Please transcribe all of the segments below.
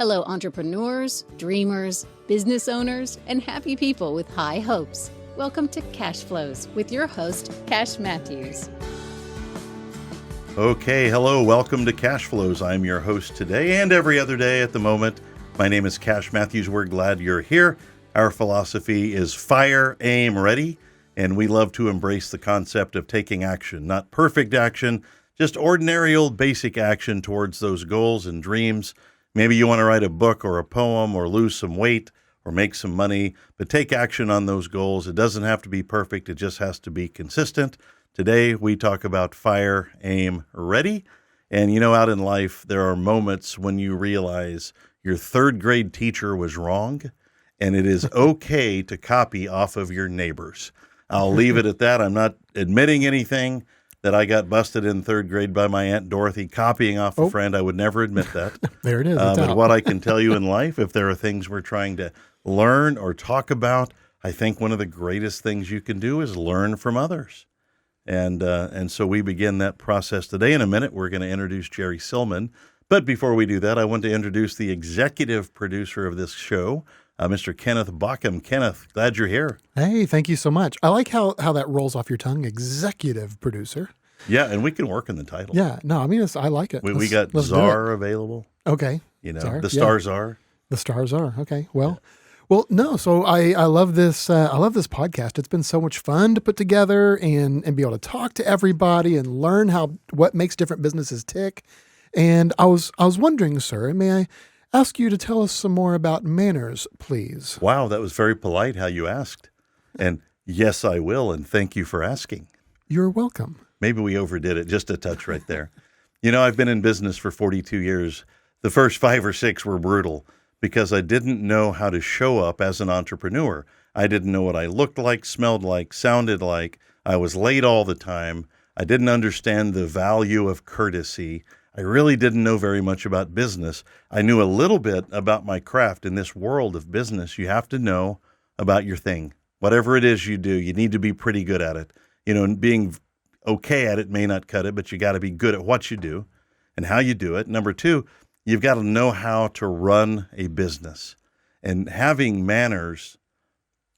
Hello, entrepreneurs, dreamers, business owners, and happy people with high hopes. Welcome to Cashflows with your host, Cash Matthews. Okay, hello, welcome to Cashflows. I'm your host today and every other day at the moment. My name is Cash Matthews. We're glad you're here. Our philosophy is fire, aim, ready, and we love to embrace the concept of taking action, not perfect action, just ordinary old basic action towards those goals and dreams. Maybe you want to write a book or a poem or lose some weight or make some money, but take action on those goals. It doesn't have to be perfect. It just has to be consistent. Today, we talk about fire, aim, ready. And you know, out in life, there are moments when you realize your third grade teacher was wrong, and it is okay to copy off of your neighbors. I'll leave it at that. I'm not admitting anything that I got busted in third grade by my Aunt Dorothy copying off a friend. I would never admit that. There it is. But what I can tell you in life, if there are things we're trying to learn or talk about, I think one of the greatest things you can do is learn from others. And so we begin that process today. In a minute, we're going to introduce Jerri Silman. But before we do that, I want to introduce the executive producer of this show, Mr. Kenneth Bockham. Kenneth, glad you're here. Hey, thank you so much. I like how that rolls off your tongue, executive producer. Yeah, and we can work in the title. Yeah, no, I mean, I like it. We got Czar available. Okay. You know, Czar, the Star Czar. The Star Czar. Okay, well, no. So I love this. I love this podcast. It's been so much fun to put together and be able to talk to everybody and learn what makes different businesses tick. And I was wondering, sir, may I ask you to tell us some more about manners, please? Wow, that was very polite how you asked. And yes, I will. And thank you for asking. You're welcome. Maybe we overdid it just a touch right there. You know, I've been in business for 42 years. The first 5 or 6 were brutal because I didn't know how to show up as an entrepreneur. I didn't know what I looked like, smelled like, sounded like. I was late all the time. I didn't understand the value of courtesy. I really didn't know very much about business. I knew a little bit about my craft. In this world of business, you have to know about your thing. Whatever it is you do, you need to be pretty good at it. You know, being okay at it may not cut it, but you got to be good at what you do and how you do it. Number 2, you've got to know how to run a business. And having manners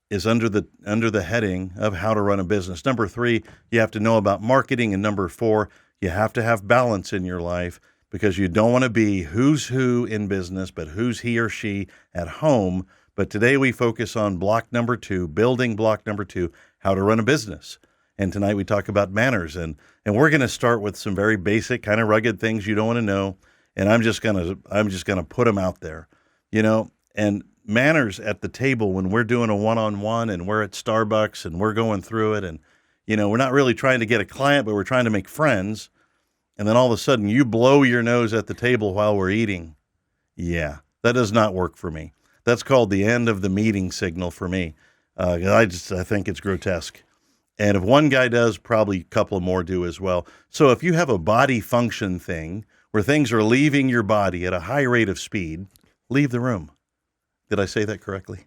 is under the heading of how to run a business. Number 3, you have to know about marketing. And number 4, you have to have balance in your life because you don't want to be who's who in business, but who's he or she at home. But today we focus on block number 2, building block number 2, how to run a business. And tonight we talk about manners. And we're going to start with some very basic kind of rugged things you don't want to know. And I'm just going to put them out there, you know, and manners at the table when we're doing a one-on-one and we're at Starbucks and we're going through it. And, you know, we're not really trying to get a client, but we're trying to make friends. And then all of a sudden you blow your nose at the table while we're eating. Yeah, that does not work for me. That's called the end of the meeting signal for me. I think it's grotesque. And if one guy does, probably a couple more do as well. So if you have a body function thing where things are leaving your body at a high rate of speed, leave the room. Did I say that correctly?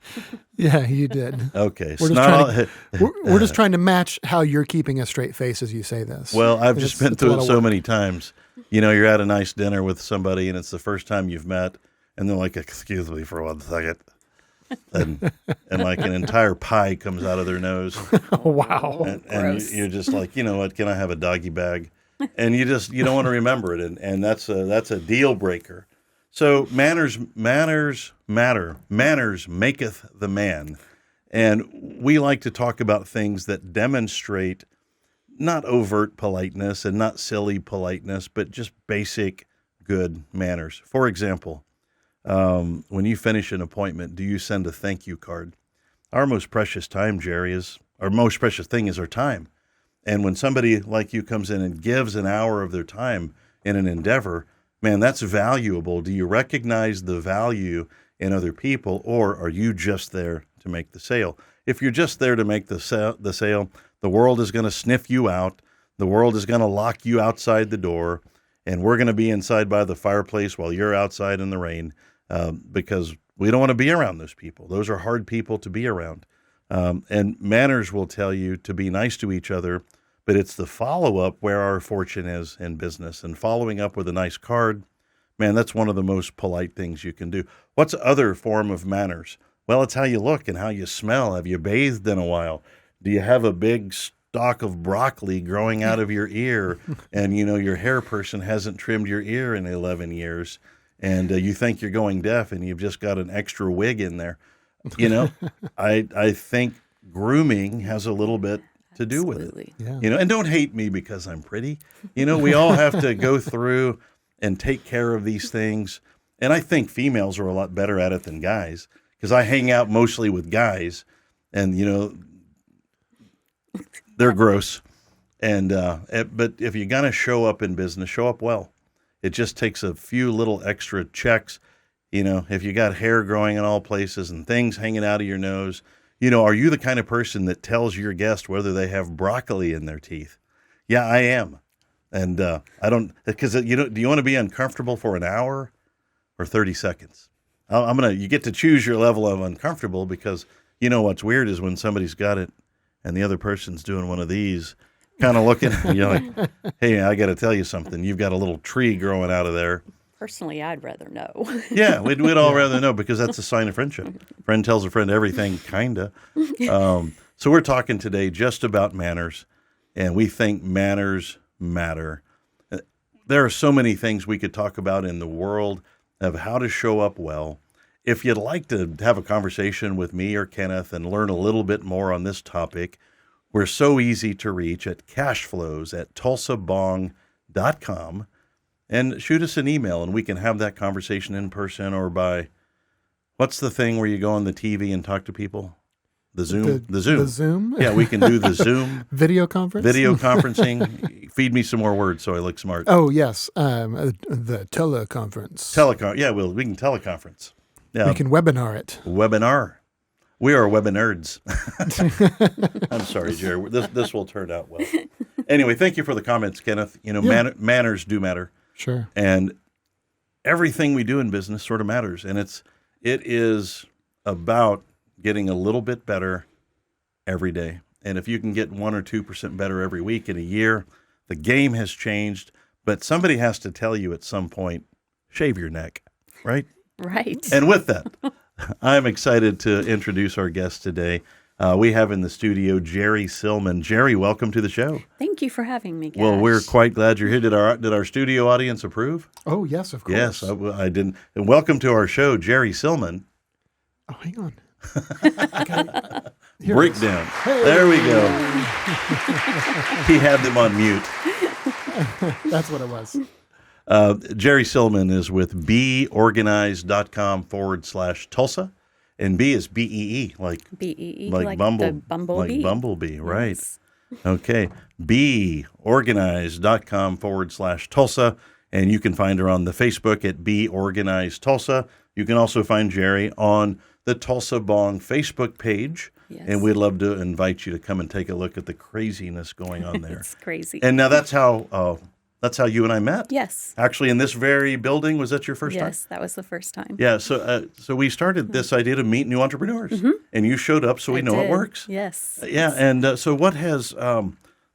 Yeah, you did. Okay. We're just trying to match how you're keeping a straight face as you say this. Well, I've just been through it so many times. You know, you're at a nice dinner with somebody and it's the first time you've met and they're like, excuse me for 1 second. And like an entire pie comes out of their nose. Oh, wow. And you're just like, you know what, can I have a doggy bag? And you don't want to remember it. And that's a deal breaker. So manners matter. Manners maketh the man. And we like to talk about things that demonstrate not overt politeness and not silly politeness, but just basic good manners. For example, when you finish an appointment, do you send a thank you card? Our most precious time, Jerri, our most precious thing is our time. And when somebody like you comes in and gives an hour of their time in an endeavor, man, that's valuable. Do you recognize the value in other people, or are you just there to make the sale? If you're just there to make the sale, the world is going to sniff you out. The world is going to lock you outside the door, and we're going to be inside by the fireplace while you're outside in the rain. Because we don't want to be around those people. Those are hard people to be around. And manners will tell you to be nice to each other, but it's the follow-up where our fortune is in business. And following up with a nice card, man, that's one of the most polite things you can do. What's other form of manners? Well, it's how you look and how you smell. Have you bathed in a while? Do you have a big stalk of broccoli growing out of your ear, and your hair person hasn't trimmed your ear in 11 years, and you think you're going deaf, and you've just got an extra wig in there? I think grooming has a little bit to do with it. Yeah. And don't hate me because I'm pretty. We all have to go through and take care of these things. And I think females are a lot better at it than guys, because I hang out mostly with guys, and they're gross. And but if you're gonna show up in business, show up well. It just takes a few little extra checks. If you got hair growing in all places and things hanging out of your nose, are you the kind of person that tells your guest whether they have broccoli in their teeth? Yeah, I am. And I don't, because do you want to be uncomfortable for an hour or 30 seconds? You get to choose your level of uncomfortable, because what's weird is when somebody's got it and the other person's doing one of these, kind of looking, you're like, hey, I got to tell you something. You've got a little tree growing out of there. Personally, I'd rather know. Yeah, we'd all rather know, because that's a sign of friendship. Friend tells a friend everything, kinda. So we're talking today just about manners, and we think manners matter. There are so many things we could talk about in the world of how to show up well. If you'd like to have a conversation with me or Kenneth and learn a little bit more on this topic, we're so easy to reach at cashflows@tulsabong.com. And shoot us an email, and we can have that conversation in person or by, what's the thing where you go on the TV and talk to people? The Zoom? The Zoom? Yeah, we can do the Zoom. Video conference? Video conferencing. Feed me some more words so I look smart. Oh, yes. The teleconference. Yeah, we can teleconference. Yeah. We can webinar it. Webinar. We are webinerds. I'm sorry, Jerry. This will turn out well. Anyway, thank you for the comments, Kenneth. Manners do matter. Sure. And everything we do in business sort of matters. And it is about getting a little bit better every day. And if you can get 1 or 2% better every week in a year, the game has changed. But somebody has to tell you at some point, shave your neck, right? Right. And with that, I'm excited to introduce our guest today. We have in the studio Jerri Silman. Jerri, welcome to the show. Thank you for having me, Cash. Well, we're quite glad you're here. Did our studio audience approve? Oh, yes, of course. Yes, I didn't. And welcome to our show, Jerri Silman. Oh, hang on. Breakdown. Hey. There we go. He had them on mute. That's what it was. Jerri Silman is with beeorganized.com/Tulsa. And Bee is B-E-E, like B-E-E, like the bumblebee. Like bumblebee, right. Yes. Okay. beeorganized.com/Tulsa. And you can find her on the Facebook at Bee Organized Tulsa. You can also find Jerri on the Tulsa B.O.N.G Facebook page. Yes. And we'd love to invite you to come and take a look at the craziness going on there. It's crazy. And now that's how you and I met. Yes. Actually, in this very building. Was that your first time? Yes, that was the first time. Yeah. So we started this idea to meet new entrepreneurs, and you showed up, so we know it works. Yes. Yeah. And so what has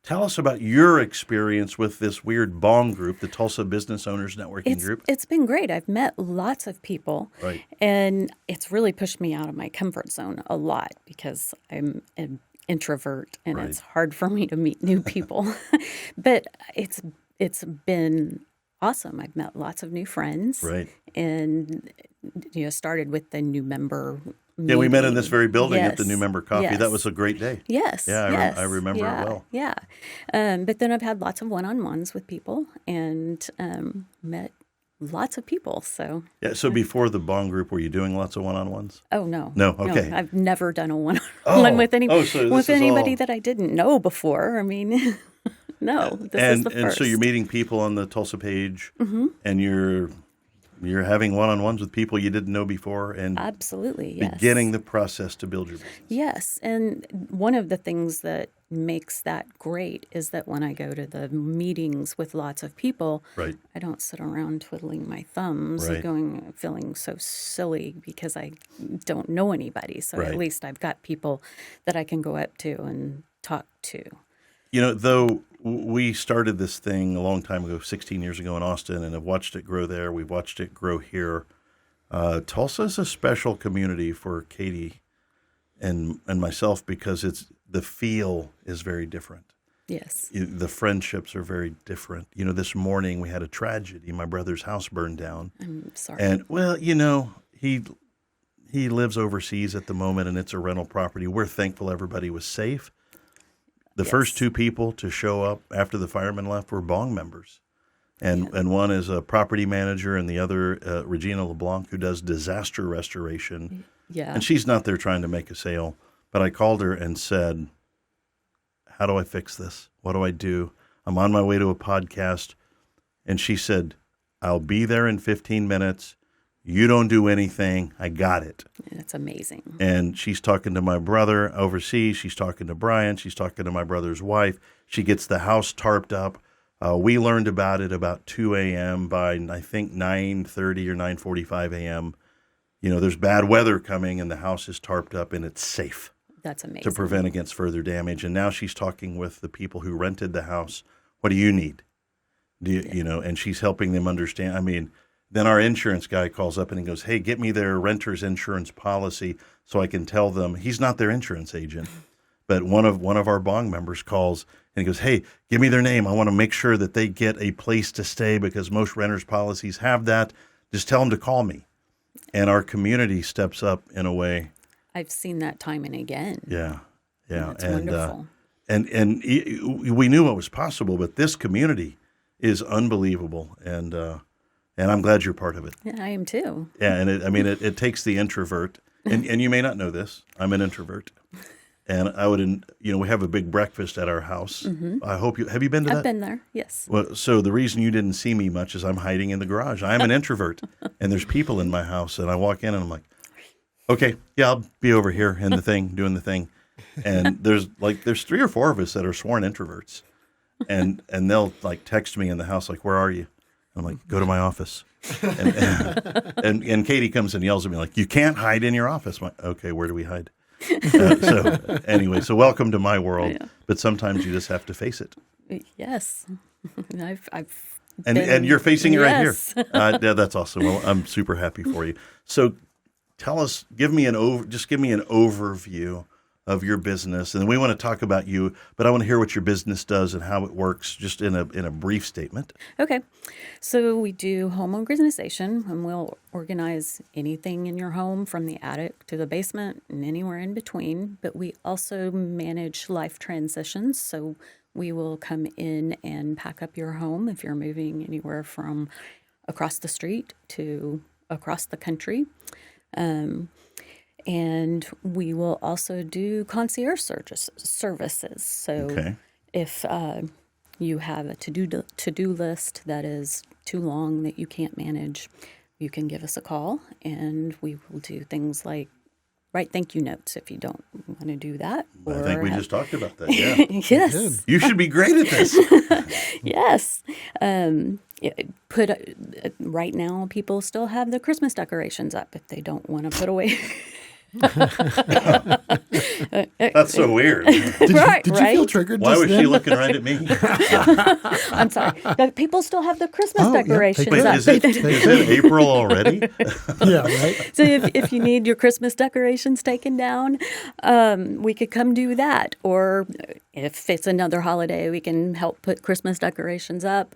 tell us about your experience with this weird B.O.N.G group, the Tulsa Business Owners Networking Group? It's been great. I've met lots of people, Right. And it's really pushed me out of my comfort zone a lot because I'm an introvert, and Right. it's hard for me to meet new people. But it's been awesome. I've met lots of new friends, Right. And started with the new member. Yeah, we met in this very building at the Yes. New Member Coffee. Yes. That was a great day. Yes. Yeah, yes. I remember yeah, it well. Yeah. But then I've had lots of one-on-ones with people and met lots of people. So Yeah. So before the B.O.N.G group, were you doing lots of one-on-ones? Oh no. No, okay. I've never done a one-on-one with anybody that I didn't know before. I mean, no. This is the first. And so you're meeting people on the Tulsa page, and you're having one-on-ones with people you didn't know before, and Absolutely, yes. beginning the process to build your business. Yes, and one of the things that makes that great is that when I go to the meetings with lots of people, Right. I don't sit around twiddling my thumbs Right. and feeling so silly because I don't know anybody. So Right. at least I've got people that I can go up to and talk to. Though we started this thing a long time ago, 16 years ago in Austin, and have watched it grow there. We've watched it grow here. Tulsa is a special community for Katie and myself because the feel is very different. Yes. The friendships are very different. This morning we had a tragedy. My brother's house burned down. I'm sorry. And, well, he lives overseas at the moment, and it's a rental property. We're thankful everybody was safe. The first two people to show up after the firemen left were B.O.N.G members. And one is a property manager, and the other, Regina LeBlanc, who does disaster restoration. Yeah. And she's not there trying to make a sale. But I called her and said, how do I fix this? What do I do? I'm on my way to a podcast. And she said, I'll be there in 15 minutes. You don't do anything. I got it. That's amazing. And she's talking to my brother overseas. She's talking to Brian. She's talking to my brother's wife. She gets the house tarped up. We learned about it about 2 a.m. By, I think, 9:30 or 9:45 a.m. There's bad weather coming, and the house is tarped up, and it's safe. That's amazing. To prevent against further damage. And now she's talking with the people who rented the house. What do you need? And she's helping them understand. I mean, then our insurance guy calls up and he goes, hey, get me their renter's insurance policy so I can tell them. He's not their insurance agent. But one of our B.O.N.G members calls and he goes, hey, give me their name. I want to make sure that they get a place to stay because most renters' policies have that. Just tell them to call me. And our community steps up in a way. I've seen that time and again. Yeah. That's wonderful. And we knew what was possible, but this community is unbelievable. And I'm glad you're part of it. Yeah, I am too. Yeah, and it takes the introvert. And you may not know this. I'm an introvert. And I would, we have a big breakfast at our house. Mm-hmm. I hope have you been to that? I've been there, yes. Well, so the reason you didn't see me much is I'm hiding in the garage. I'm an introvert, and there's people in my house, and I walk in and I'm like, okay, yeah, I'll be over here in the thing, doing the thing. And there's 3 or 4 of us that are sworn introverts, and they'll text me in the house where are you? I'm like, go to my office. And Katie comes and yells at me you can't hide in your office. I'm like, okay, where do we hide? So welcome to my world. Yeah. But sometimes you just have to face it. Yes, I've and you're facing it right here. Yes. Yeah, that's awesome. Well, I'm super happy for you. So tell us, give me an overview of your business, and we want to talk about you, but I want to hear what your business does and how it works, just in a brief statement. Okay, so we do home organization, and we'll organize anything in your home from the attic to the basement and anywhere in between. But we also manage life transitions, so we will come in and pack up your home if you're moving anywhere from across the street to across the country. And we will also do concierge services. So if you have a to-do list that is too long that you can't manage, you can give us a call, and we will do things like write thank you notes if you don't want to do that. I think we just talked about that, yeah. Yes. You should be great at this. Yes. Right now, people still have the Christmas decorations up if they don't want to put away. That's so weird. Did you feel triggered? Why was she looking right at me? I'm sorry. People still have the Christmas decorations Wait, up. is it April already? Yeah, right. So if you need your Christmas decorations taken down, we could come do that. Or if it's another holiday, we can help put Christmas decorations up.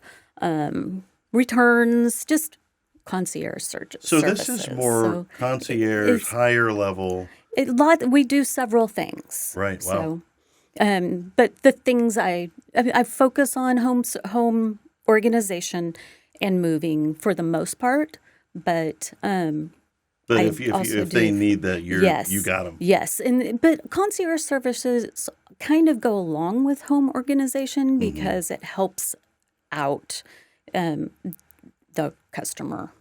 Returns, just concierge services. So this is more concierge, higher level. We do several things. Right. Wow. So, but the things I focus on home organization and moving for the most part. But if they need that, you got them. Yes, but concierge services kind of go along with home organization because it helps out the customer.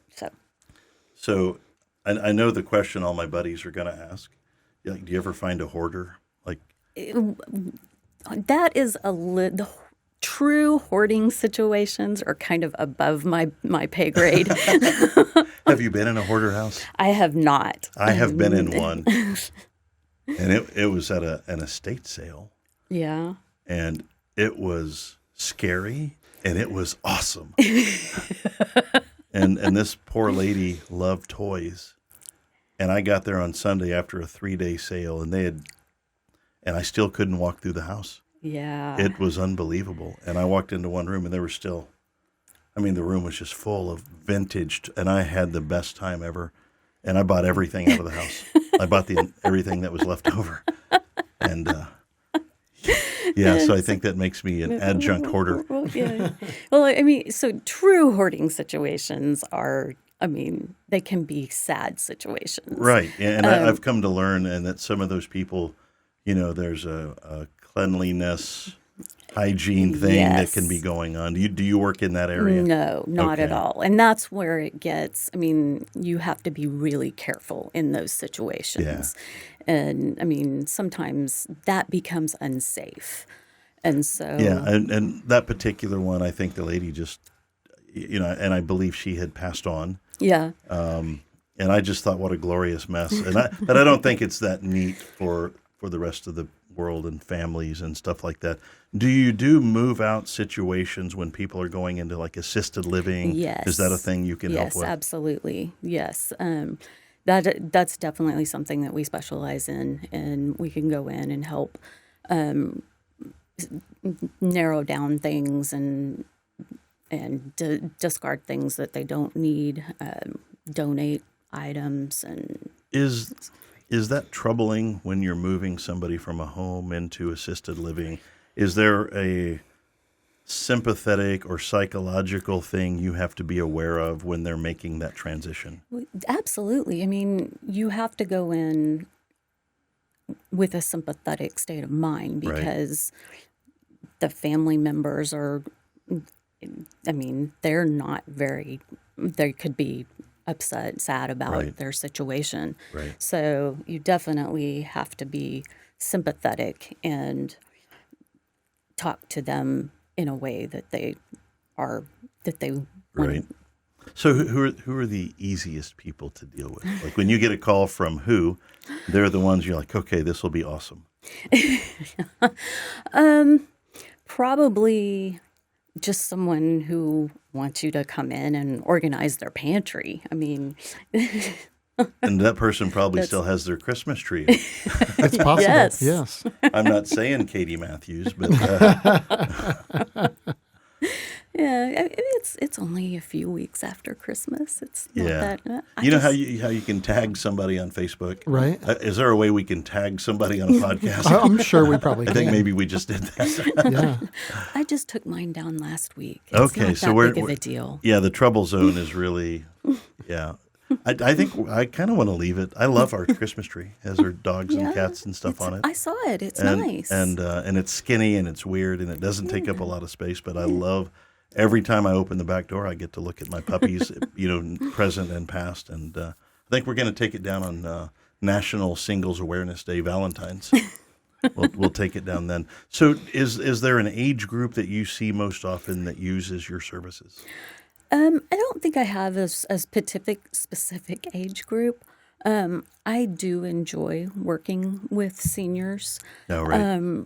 So I know the question all my buddies are going to ask. Do you ever find a hoarder? That is the true hoarding situations are kind of above my pay grade. Have you been in a hoarder house? I have not. I have been in one. And it was at an estate sale. Yeah. And it was scary, and it was awesome. and this poor lady loved toys. And I got there on Sunday after a 3-day sale, and I still couldn't walk through the house. Yeah. It was unbelievable. And I walked into one room, and there were still, the room was just full of vintage, and I had the best time ever. And I bought everything out of the house. I bought everything that was left over. And so I think that makes me an adjunct hoarder. Well, yeah. Well, so true hoarding situations are, they can be sad situations. Right. And I've come to learn, and that some of those people, there's a cleanliness, hygiene thing that can be going on. Do you work in that area? No, not at all. And that's where it gets, you have to be really careful in those situations. Yeah. And sometimes that becomes unsafe. And so. Yeah. And that particular one, I think the lady just, and I believe she had passed on. Yeah. And I just thought, what a glorious mess. But I don't think it's that neat for the rest of the world and families and stuff like that. Do you do move out situations when people are going into like assisted living? Yes. Is that a thing you can help with? Yes, absolutely. Yes. That's definitely something that we specialize in, and we can go in and help narrow down things and discard things that they don't need, donate items. And Is that troubling when you're moving somebody from a home into assisted living? Is there a sympathetic or psychological thing you have to be aware of when they're making that transition? Absolutely. You have to go in with a sympathetic state of mind, because the family members are, they're not they could be upset, sad about their situation. Right. So you definitely have to be sympathetic and talk to them in a way that they Right. So who are the easiest people to deal with? Like when you get a call from who, they're the ones you're like, okay, this will be awesome. Probably just someone who wants you to come in and organize their pantry. And that person probably still has their Christmas tree. It's possible. Yes. I'm not saying Katie Matthews, but yeah, it's only a few weeks after Christmas. It's not that. How you can tag somebody on Facebook, right? Is there a way we can tag somebody on a podcast? I'm sure we probably can. I think maybe we just did that. Yeah. I just took mine down last week. It's not that big of a deal. Yeah, the trouble zone is really, I think I kind of want to leave it. I love our Christmas tree. It has our dogs and cats and stuff on it. I saw it. It's nice. And it's skinny and it's weird and it doesn't take up a lot of space. But I love every time I open the back door, I get to look at my puppies, present and past. And I think we're going to take it down on National Singles Awareness Day, Valentine's. We'll take it down then. So is there an age group that you see most often that uses your services? I don't think I have a specific age group. I do enjoy working with seniors. Oh, right.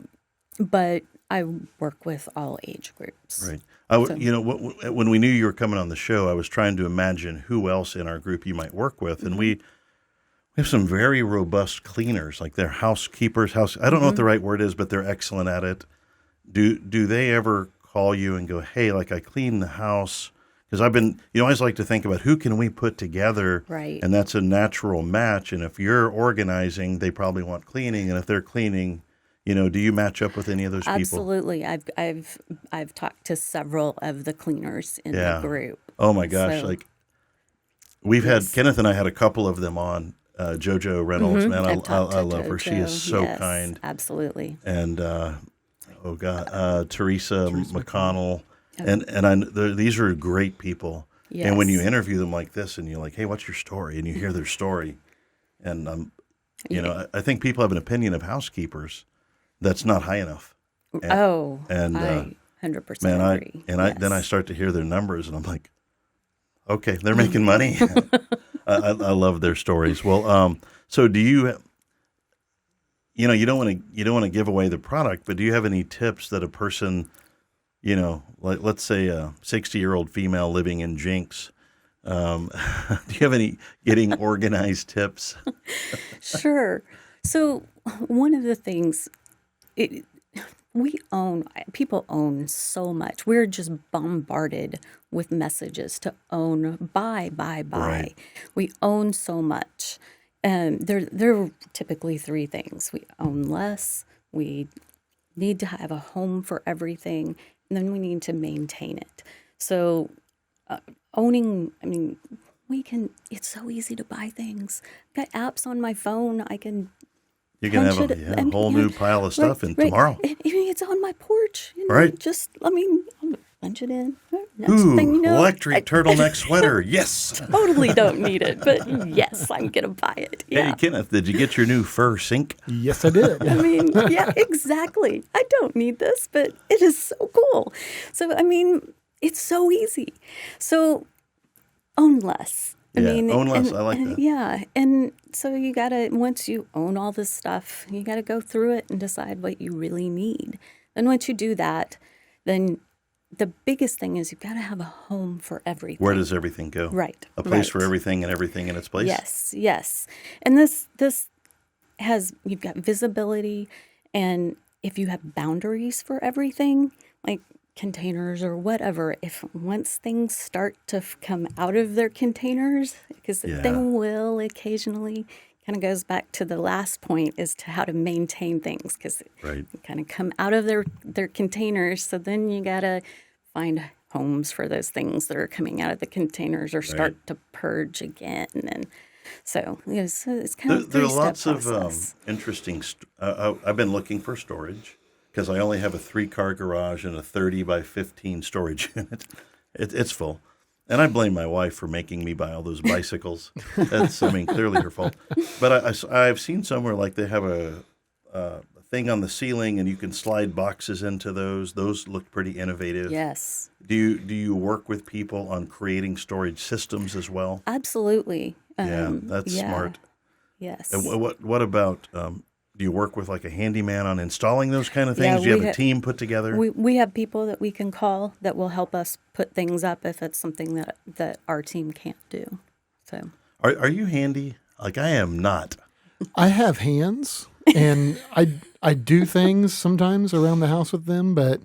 But I work with all age groups. Right. When we knew you were coming on the show, I was trying to imagine who else in our group you might work with, and we have some very robust cleaners, like they're housekeepers. I don't know what the right word is, but they're excellent at it. Do they ever call you and go, hey, like I cleaned the house? Because I've been, I always like to think about who can we put together, right? And that's a natural match. And if you're organizing, they probably want cleaning, and if they're cleaning, do you match up with any of those people? Absolutely. I've talked to several of the cleaners in the group. Oh my gosh! So, we've had Kenneth and I had a couple of them on. JoJo Reynolds, man, I love her. She is so kind. Absolutely. And Teresa McConnell. And these are great people. Yes. And when you interview them like this and you're like, hey, what's your story? And you hear their story. And, I think people have an opinion of housekeepers that's not high enough. I 100% agree. Then I start to hear their numbers and I'm like, okay, they're making money. I love their stories. Well, so do you, you don't want to give away the product, but do you have any tips that a person you know, like let's say a 60-year-old female living in Jinx. Do you have any getting organized tips? Sure. So one of the things, people own so much. We're just bombarded with messages to own, buy. Right. We own so much. There are typically three things. We own less, we need to have a home for everything, and then we need to maintain it. So owning, I mean, it's so easy to buy things. I've got apps on my phone. You can have a whole new pile of stuff tomorrow. It's on my porch. Right. I'll punch it in. Next thing you know, electric turtleneck sweater. Yes. Totally don't need it, but yes, I'm going to buy it. Yeah. Hey, Kenneth, did you get your new fur sink? Yes, I did. I mean, yeah, exactly. I don't need this, but it is so cool. So, I mean, it's so easy. So, own less. Own less. I like that. Yeah. And so once you own all this stuff, you got to go through it and decide what you really need. And once you do that, then the biggest thing is you've got to have a home for everything. Where does everything go? Right. A place for everything and everything in its place? Yes. And this you've got visibility, and if you have boundaries for everything, like containers or whatever, if once things start to come out of their containers, because they will occasionally, kind of goes back to the last point as to how to maintain things, because right. they kind of come out of their containers. So then you got to find homes for those things that are coming out of the containers or start to purge again. And so, it's kind of there are lots process. of interesting. I've been looking for storage because I only have a 3-car garage and a 30 by 15 storage unit. It's full. And I blame my wife for making me buy all those bicycles. That's, clearly her fault. But I've seen somewhere like they have a thing on the ceiling and you can slide boxes into those. Those look pretty innovative. Yes. Do you work with people on creating storage systems as well? Absolutely. That's smart. Yes. And what about? Do you work with like a handyman on installing those kind of things? Do you have a team put together? We have people that we can call that will help us put things up if it's something that our team can't do. So, are you handy? Like I am not. I have hands, and I do things sometimes around the house with them, but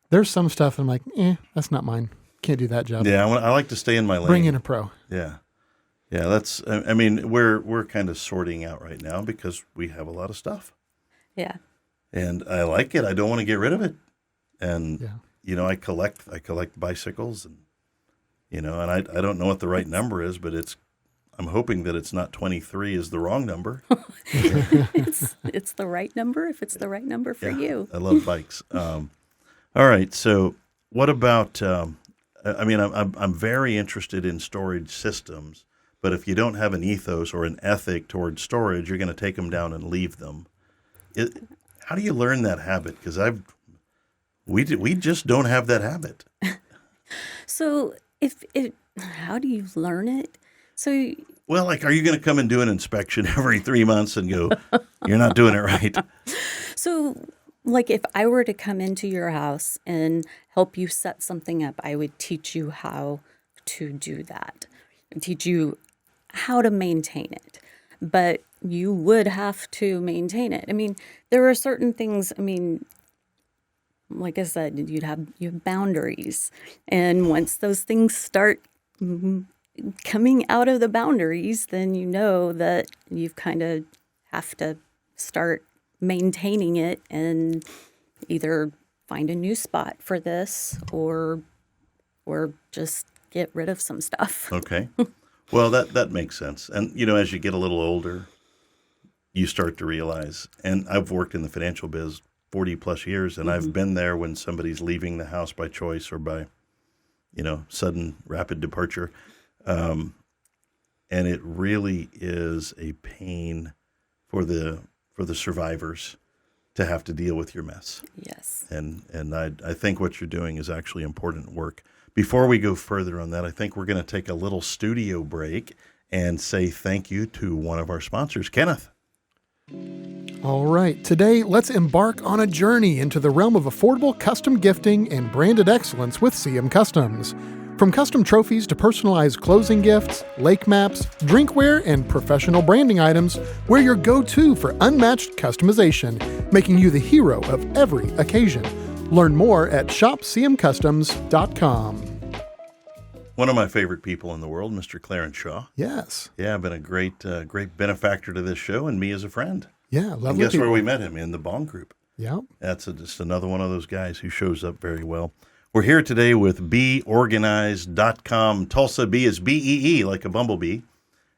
there's some stuff I'm like, that's not mine. Can't do that job. Yeah, I like to stay in my lane. Bring in a pro. Yeah. Yeah, that's. We're kind of sorting out right now because we have a lot of stuff. Yeah. And I like it. I don't want to get rid of it. And I collect bicycles, and and I don't know what the right number is, but I'm hoping that it's not 23 is the wrong number. It's the right number if it's the right number for you. I love bikes. All right, so what about? I'm very interested in storage systems. But if you don't have an ethos or an ethic towards storage, you're going to take them down and leave them. How do you learn that habit? Because we just don't have that habit. So how do you learn it? So are you going to come and do an inspection every 3 months and go, you're not doing it right? So like if I were to come into your house and help you set something up, I would teach you how to do that. Teach you how to maintain it, but you would have to maintain it. There are certain things, like I said, you have boundaries, and once those things start coming out of the boundaries, then you know that you've kind of have to start maintaining it and either find a new spot for this or just get rid of some stuff. Okay. Well, that makes sense. And, as you get a little older, you start to realize, and I've worked in the financial biz 40 plus years, and I've been there when somebody's leaving the house by choice or by, sudden rapid departure. And it really is a pain for the survivors to have to deal with your mess. Yes. And I think what you're doing is actually important work. Before we go further on that, I think we're going to take a little studio break and say thank you to one of our sponsors, Kenneth. All right, today let's embark on a journey into the realm of affordable custom gifting and branded excellence with CM Customs. From custom trophies to personalized closing gifts, lake maps, drinkware, and professional branding items, we're your go-to for unmatched customization, making you the hero of every occasion. Learn more at shopcmcustoms.com. One of my favorite people in the world, Mr. Clarence Shaw. Yes. Yeah, been a great benefactor to this show and me as a friend. Yeah, lovely And guess people. where we met him? In the Bong Group. Yeah. That's just another one of those guys who shows up very well. We're here today with beeorganized.com. Tulsa, B is B-E-E, like a bumblebee.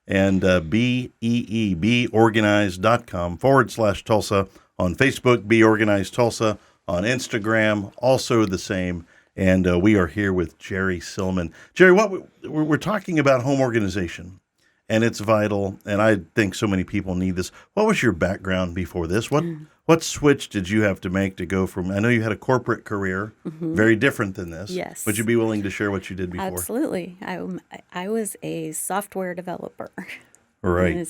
And B-E-E, beeorganized.com/Tulsa. On Facebook, Bee Organized Tulsa. On Instagram, also the same. And we are here with Jerri Silman. Jerri, we're talking about home organization, and it's vital, and I think so many people need this. What was your background before this? What switch did you have to make to go from, I know you had a corporate career, very different than this. Yes. Would you be willing to share what you did before? Absolutely. I was a software developer. Right.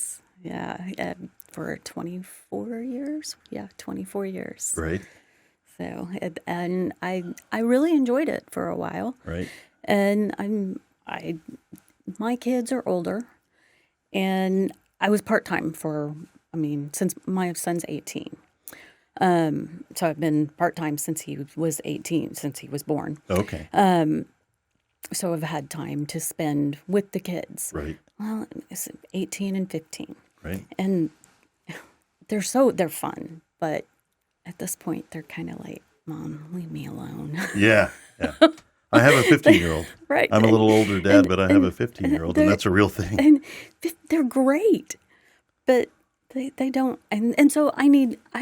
For 24 years. Yeah, 24 years. Right. So, and I really enjoyed it for a while. Right. And my kids are older, and I was part-time since my son's 18. So I've been part-time since he was 18, since he was born. Okay. So I've had time to spend with the kids. Right. Well, it's 18 and 15. Right. And they're fun, but at this point they're kind of like, Mom, leave me alone. Yeah. I have a 15-year-old. Right. I'm a little older dad, but I have a 15-year-old, and that's a real thing. And they're great, but they don't. And so I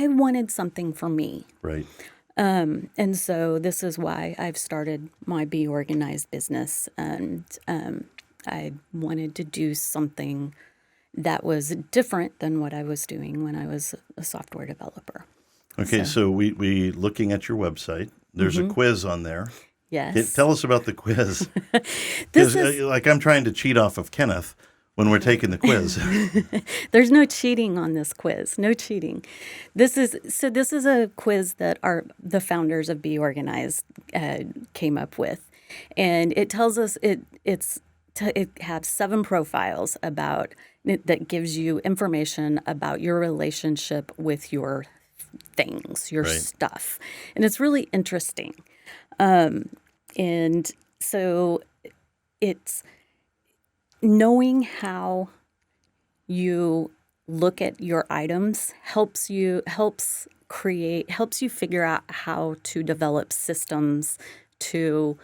wanted something for me. Right. And so this is why I've started my Bee Organized business. And I wanted to do something that was different than what I was doing when I was a software developer. Okay, so we looking at your website, there's a quiz on there. Yes. Tell us about the quiz. Because I'm trying to cheat off of Kenneth when we're taking the quiz. There's no cheating on this quiz. No cheating. This is a quiz that the founders of Bee Organized came up with, and it tells us it has 7 profiles that gives you information about your relationship with your things, your stuff, and it's really interesting. And so it's knowing how you look at your items helps you figure out how to develop systems to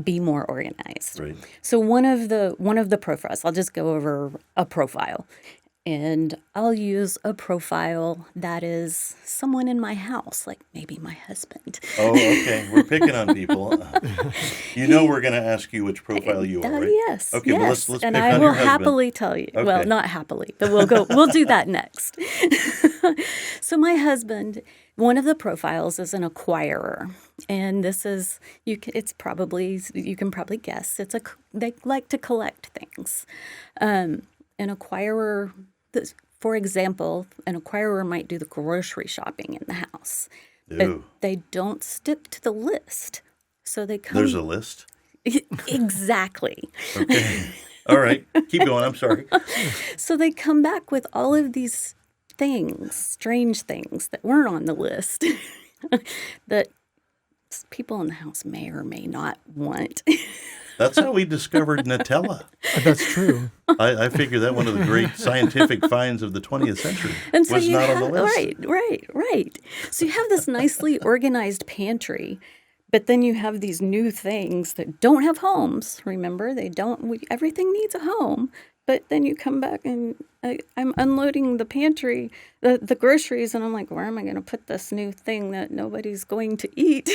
be more organized. Right. So one of the profiles, I'll just go over a profile. And I'll use a profile that is someone in my house, like maybe my husband. Oh, okay. We're picking on people. We're going to ask you which profile you are, right? Yes. Okay, yes. well, let's pick and on I your will husband. happily tell you. Okay. Well, not happily, but we'll do that next. So my husband, one of the profiles is an acquirer. And this is, you can probably guess, they like to collect things. An acquirer, for example, an acquirer might do the grocery shopping in the house, but they don't stick to the list. So they come. There's a list? Exactly. Okay. All right. Keep going. I'm sorry. So they come back with all of these things, strange things that weren't on the list that people in the house may or may not want. That's how we discovered Nutella. That's true. I figure that one of the great scientific finds of the 20th century And so was not on the list. Right. So you have this nicely organized pantry, but then you have these new things that don't have homes. Remember, everything needs a home. But then you come back and I'm unloading the pantry, the groceries, and I'm like, where am I going to put this new thing that nobody's going to eat?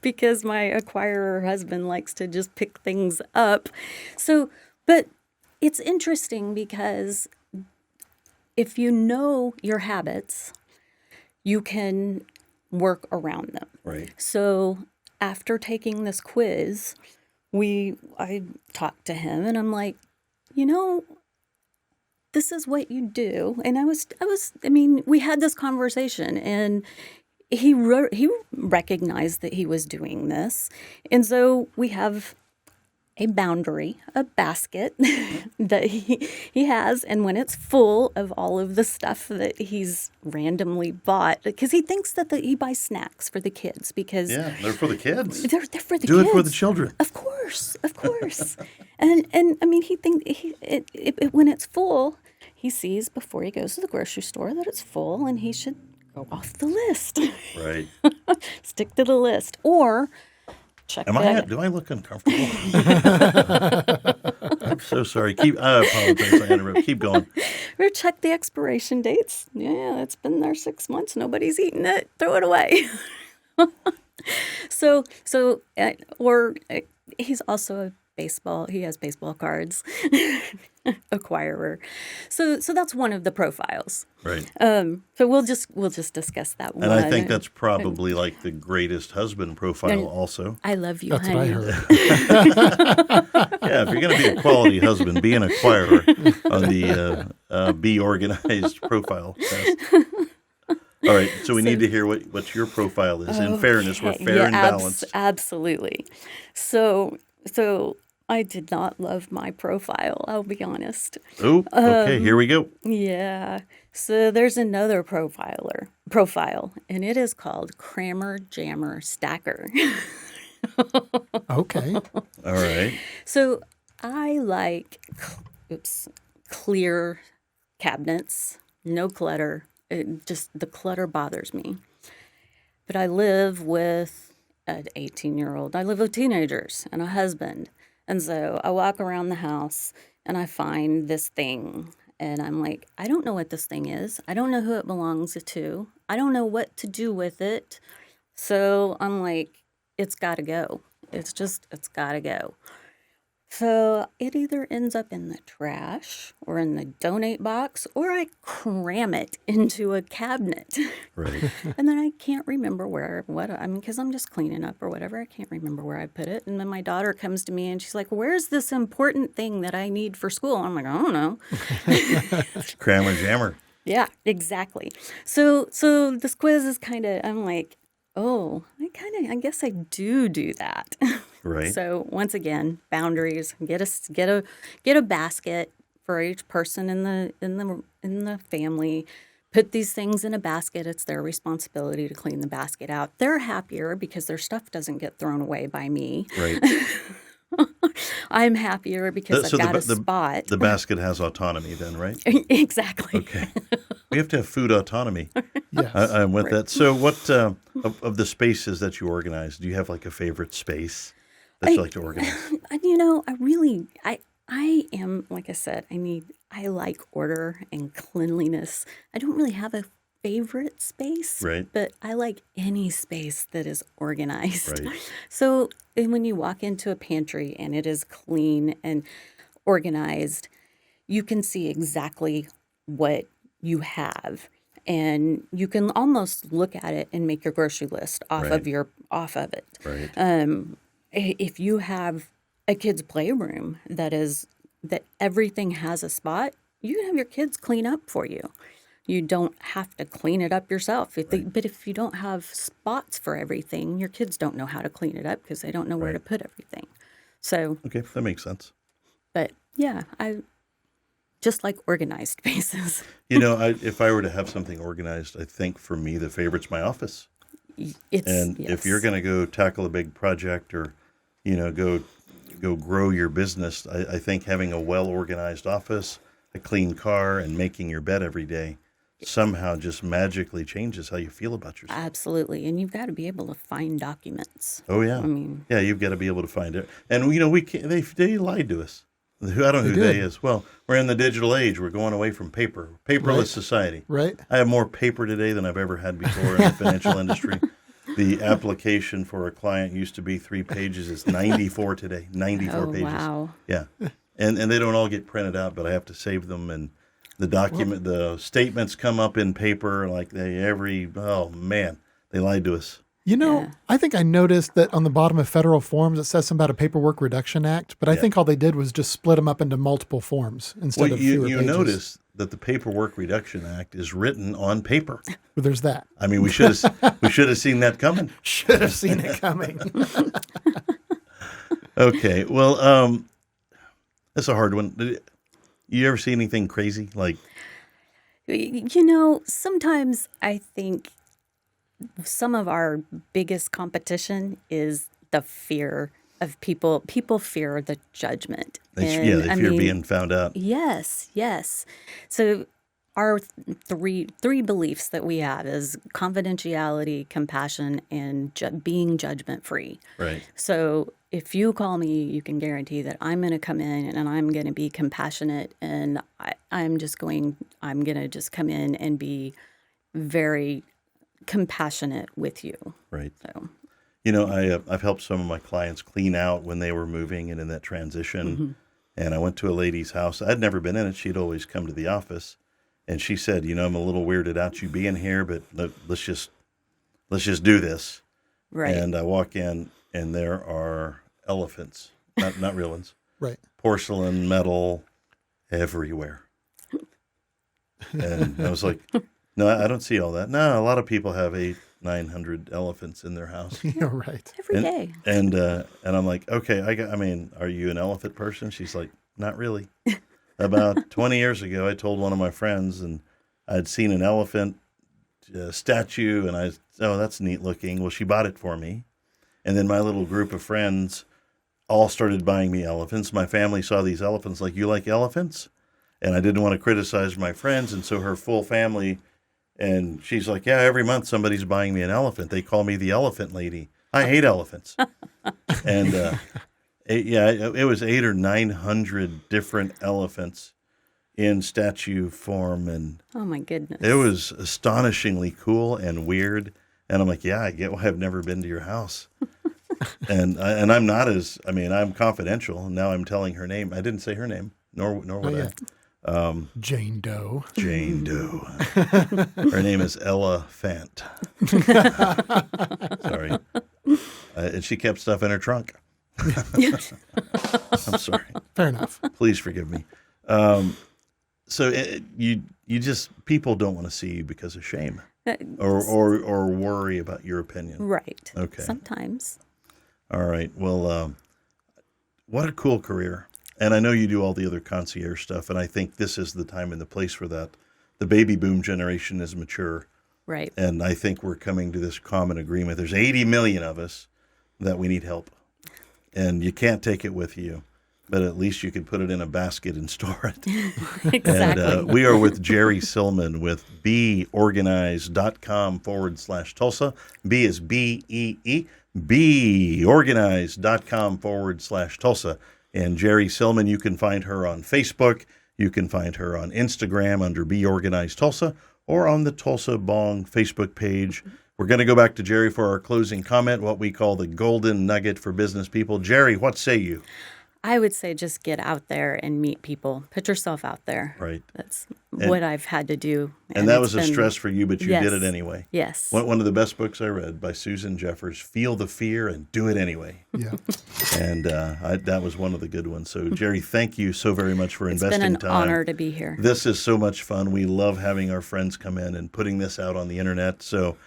Because my acquirer husband likes to just pick things up. So, but it's interesting because if you know your habits, you can work around them. Right. So after taking this quiz, I talked to him and I'm like, this is what you do. And we had this conversation, and he recognized that he was doing this. And so we have a boundary, a basket that he has. And when it's full of all of the stuff that he's randomly bought, because he thinks that he buys snacks for the kids because they're for the kids. They're for the Do kids. it for the children. Of course. and I mean, he thinks when it's full, he sees before he goes to the grocery store that it's full, and he should go off the list. Right. Stick to the list, or check. Do I look uncomfortable? I'm so sorry. I apologize. I interrupt. Keep going. Or check the expiration dates. Yeah, it's been there 6 months. Nobody's eaten it. Throw it away. Or he's also he has baseball cards, acquirer. So that's one of the profiles. Right. So we'll just discuss that one. And I think that's probably like the greatest husband profile also. I love you, That's honey. what I heard. Yeah, if you're going to be a quality husband, be an acquirer on the Bee Organized profile test. All right, so we need to hear what your profile is. In fairness, we're fair and balanced. Absolutely. So I did not love my profile, I'll be honest. Oh, okay, here we go. Yeah. So there's another profile, and it is called Crammer Jammer Stacker. Okay. All right. So I like clear cabinets, no clutter. The clutter bothers me. But I live with an 18-year-old. I live with teenagers and a husband. And so I walk around the house and I find this thing. And I'm like, I don't know what this thing is. I don't know who it belongs to. I don't know what to do with it. So I'm like, it's got to go. It's got to go. So it either ends up in the trash or in the donate box, or I cram it into a cabinet. Right. And then I can't remember because I'm just cleaning up or whatever. I can't remember where I put it. And then my daughter comes to me and she's like, where's this important thing that I need for school? I'm like, I don't know. Crammer Jammer. Yeah, exactly. So this quiz is I'm like, oh, I guess I do that. Right. So once again, boundaries. Get a basket for each person in the family. Put these things in a basket. It's their responsibility to clean the basket out. They're happier because their stuff doesn't get thrown away by me. Right. I'm happier because I've got a spot. The basket has autonomy then, right? Exactly. Okay. We have to have food autonomy. Yes. I'm with that. So what of the spaces that you organize, do you have like a favorite space that you like to organize? I am, like I said, I like order and cleanliness. I don't really have a favorite space, right? But I like any space that is organized. Right. So when you walk into a pantry and it is clean and organized, you can see exactly what you have. And you can almost look at it and make your grocery list off of it. Right. If you have a kid's playroom that everything has a spot, you can have your kids clean up for you. You don't have to clean it up yourself. But if you don't have spots for everything, your kids don't know how to clean it up because they don't know where to put everything. So okay, that makes sense. But yeah, I just like organized spaces. If I were to have something organized, I think for me the favorite's my office. If you're going to go tackle a big project or, go grow your business, I think having a well-organized office, a clean car, and making your bed every day somehow just magically changes how you feel about yourself. Absolutely. And you've got to be able to find documents. Oh, yeah. You've got to be able to find it. And, we can't, they lied to us. I don't know who they is. Well, we're in the digital age. We're going away from paperless society. Right. I have more paper today than I've ever had before in the financial industry. The application for a client used to be 3 pages. It's 94 today, 94 pages. Wow. Yeah. And they don't all get printed out, but I have to save them. And the statements come up in paper they lied to us. I think I noticed that on the bottom of federal forms, it says something about a Paperwork Reduction Act, but I think all they did was just split them up into multiple forms instead of fewer pages. You notice that the Paperwork Reduction Act is written on paper. Well, there's that. I mean, we should have seen that coming. Should have seen it coming. Okay, well, that's a hard one. You ever see anything crazy? Like, Sometimes I think some of our biggest competition is the fear of people. People fear the judgment. they fear being found out. Yes, yes. So our three beliefs that we have is confidentiality, compassion, and being judgment-free. Right. So if you call me, you can guarantee that I'm going to come in and I'm going to be compassionate, and I'm going to just come in and be very compassionate with you. Right. So. I've helped some of my clients clean out when they were moving and in that transition. And I went to a lady's house. I'd never been in it. She'd always come to the office. And she said, I'm a little weirded out you being here, but let's just do this. Right. And I walk in, and there are elephants, not real ones. Right. Porcelain, metal, everywhere. And I was like, no, I don't see all that. No, a lot of people have 800-900 elephants in their house. Yeah, right. Every day. And I'm like, okay, are you an elephant person? She's like, not really. About 20 years ago, I told one of my friends, and I'd seen an elephant statue, and that's neat looking. Well, she bought it for me. And then my little group of friends all started buying me elephants. My family saw these elephants, like, you like elephants? And I didn't want to criticize my friends, and so her full family, and she's like, yeah, every month somebody's buying me an elephant. They call me the elephant lady. I hate elephants. And it was 800 or 900 different elephants in statue form, and Oh my goodness. it was astonishingly cool and weird. And I'm like, yeah, I get why I've never been to your house. and I'm not I'm confidential. Now I'm telling her name. I didn't say her name, nor would I. Jane Doe. Jane Doe. Her name is Ella Fant. Sorry. And she kept stuff in her trunk. I'm sorry. Fair enough. Please forgive me. So you just, people don't want to see you because of shame or worry about your opinion. Right. Okay. Sometimes. All right. Well, what a cool career. And I know you do all the other concierge stuff, and I think this is the time and the place for that. The baby boom generation is mature. Right. And I think we're coming to this common agreement. There's 80 million of us that we need help. And you can't take it with you, but at least you can put it in a basket and store it. Exactly. And we are with Jerri Silman with beeorganized.com/Tulsa. Bee is BEE. beeorganized.com/Tulsa. And Jerri Silman, you can find her on Facebook. You can find her on Instagram under Bee Organized Tulsa, or on the Tulsa B.O.N.G Facebook page. We're going to go back to Jerri for our closing comment, what we call the golden nugget for business people. Jerri, what say you? I would say just get out there and meet people. Put yourself out there. Right. That's what I've had to do. And that was a stress for you, but you did it anyway. Yes. One of the best books I read by Susan Jeffers, Feel the Fear and Do It Anyway. Yeah. And that was one of the good ones. So, Jerri, thank you so very much for investing time. It's been an honor to be here. This is so much fun. We love having our friends come in and putting this out on the internet. So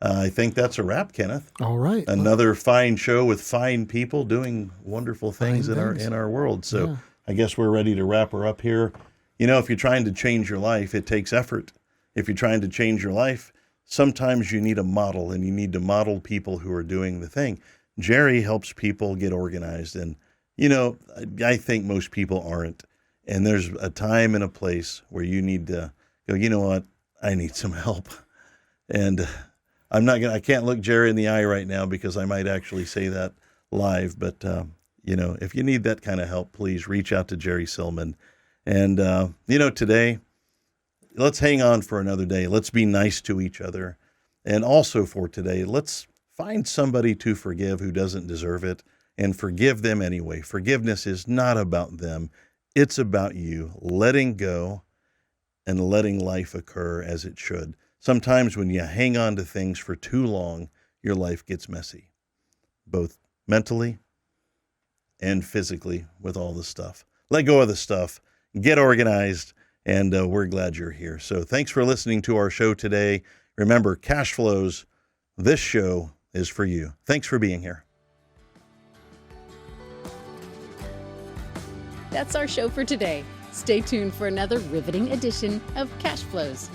I think that's a wrap, Kenneth. All right. Another fine show with fine people doing wonderful things in our world. So Yeah. I guess we're ready to wrap her up here. If you're trying to change your life, it takes effort. If you're trying to change your life, sometimes you need a model, and you need to model people who are doing the thing. Jerri helps people get organized, and I think most people aren't. And there's a time and a place where you need to go, you know what, I need some help. And I can't look Jerri in the eye right now because I might actually say that live. But, if you need that kind of help, please reach out to Jerri Silman. And, today, let's hang on for another day. Let's be nice to each other. And also for today, let's find somebody to forgive who doesn't deserve it and forgive them anyway. Forgiveness is not about them. It's about you letting go and letting life occur as it should. Sometimes when you hang on to things for too long, your life gets messy, both mentally and physically with all the stuff. Let go of the stuff, get organized, And we're glad you're here. So thanks for listening to our show today. Remember, Cashflows, this show is for you. Thanks for being here. That's our show for today. Stay tuned for another riveting edition of Cashflows.